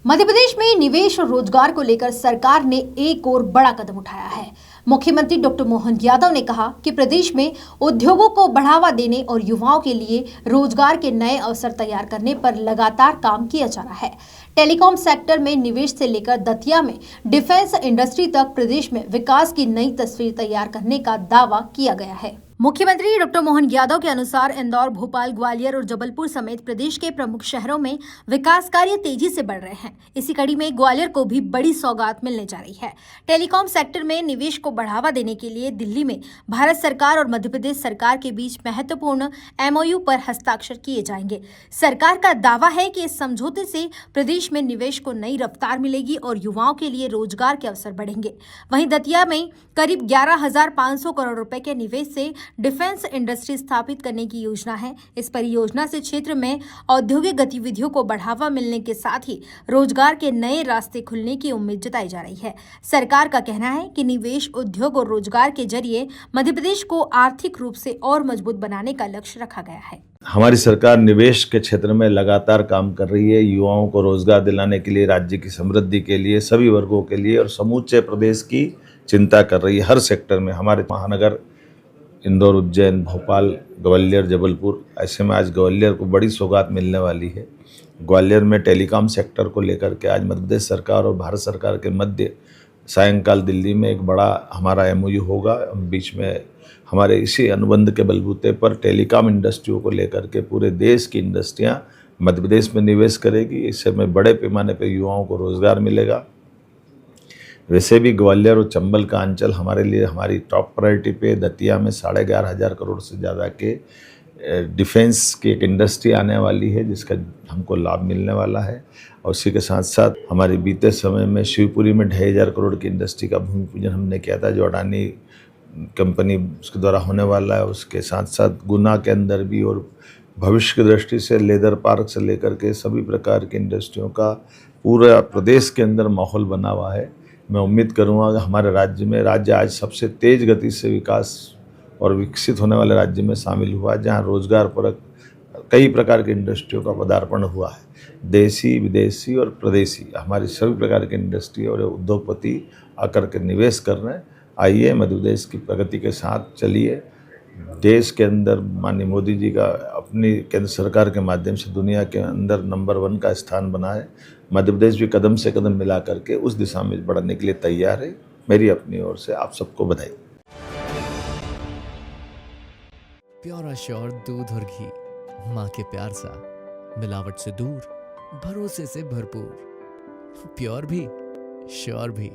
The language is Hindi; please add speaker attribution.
Speaker 1: मध्य प्रदेश में निवेश और रोजगार को लेकर सरकार ने एक और बड़ा कदम उठाया है। मुख्यमंत्री डॉक्टर मोहन यादव ने कहा कि प्रदेश में उद्योगों को बढ़ावा देने और युवाओं के लिए रोजगार के नए अवसर तैयार करने पर लगातार काम किया जा रहा है। टेलीकॉम सेक्टर में निवेश से लेकर दतिया में डिफेंस इंडस्ट्री तक प्रदेश में विकास की नई तस्वीर तैयार करने का दावा किया गया है। मुख्यमंत्री डॉक्टर मोहन यादव के अनुसार इंदौर, भोपाल, ग्वालियर और जबलपुर समेत प्रदेश के प्रमुख शहरों में विकास कार्य तेजी से बढ़ रहे हैं। इसी कड़ी में ग्वालियर को भी बड़ी सौगात मिलने जा रही है। टेलीकॉम सेक्टर में निवेश को बढ़ावा देने के लिए दिल्ली में भारत सरकार और मध्य प्रदेश सरकार के बीच महत्वपूर्ण MOU पर हस्ताक्षर किए जाएंगे। सरकार का दावा है कि इस समझौते से प्रदेश में निवेश को नई रफ्तार मिलेगी और युवाओं के लिए रोजगार के अवसर बढ़ेंगे। वहीं दतिया में करीब 11,500 करोड़ रुपए के निवेश से डिफेंस इंडस्ट्री स्थापित करने की योजना है। इस परियोजना से क्षेत्र में औद्योगिक गतिविधियों को बढ़ावा मिलने के साथ ही रोजगार के नए रास्ते खुलने की उम्मीद जताई जा रही है। सरकार का कहना है कि निवेश, उद्योग और रोजगार के जरिए मध्य प्रदेश को आर्थिक रूप से और मजबूत बनाने का लक्ष्य रखा गया है।
Speaker 2: हमारी सरकार निवेश के क्षेत्र में लगातार काम कर रही है। युवाओं को रोजगार दिलाने के लिए, राज्य की समृद्धि के लिए, सभी वर्गों के लिए और समूचे प्रदेश की चिंता कर रही है। हर सेक्टर में हमारे महानगर इंदौर, उज्जैन, भोपाल, ग्वालियर, जबलपुर, ऐसे में आज ग्वालियर को बड़ी सौगात मिलने वाली है। ग्वालियर में टेलीकॉम सेक्टर को लेकर के आज मध्य प्रदेश सरकार और भारत सरकार के मध्य सायंकाल दिल्ली में एक बड़ा हमारा MOU होगा। बीच में हमारे इसी अनुबंध के बलबूते पर टेलीकॉम इंडस्ट्रियों को लेकर के पूरे देश की इंडस्ट्रियां मध्य प्रदेश में निवेश करेगी। इससे में बड़े पैमाने पर युवाओं को रोजगार मिलेगा। वैसे भी ग्वालियर और चंबल का अंचल हमारे लिए हमारी टॉप प्रायोरिटी पे दतिया में 11,500 करोड़ से ज़्यादा के डिफेंस की एक इंडस्ट्री आने वाली है, जिसका हमको लाभ मिलने वाला है। और उसी के साथ साथ हमारे बीते समय में शिवपुरी में 2,500 करोड़ की इंडस्ट्री का भूमि पूजन हमने किया था, जो अडानी कंपनी उसके द्वारा होने वाला है। उसके साथ साथ गुना के अंदर भी और भविष्य की दृष्टि से लेदर पार्क से लेकर के सभी प्रकार की इंडस्ट्रियों का पूरा प्रदेश के अंदर माहौल बना हुआ है। मैं उम्मीद करूंगा कि हमारे राज्य आज सबसे तेज गति से विकास और विकसित होने वाले राज्य में शामिल हुआ, जहां रोजगार परक कई प्रकार की इंडस्ट्रियों का पदार्पण हुआ है। देसी, विदेशी और प्रदेशी हमारी सभी प्रकार की इंडस्ट्री और उद्योगपति आकर के निवेश कर रहे हैं। आइए मध्य प्रदेश की प्रगति के साथ चलिए। देश के अंदर माननीय मोदी जी का अपनी केंद्र सरकार के माध्यम से दुनिया के अंदर नंबर 1 का स्थान बना है। मध्य प्रदेश भी कदम से कदम मिला करके उस दिशा में बढ़ने के लिए तैयार है। मेरी अपनी ओर से आप सबको बधाई।
Speaker 3: प्योर श्योर दूध और घी, माँ के प्यार सा, मिलावट से दूर, भरोसे से भरपूर, प्योर भी श्योर भी।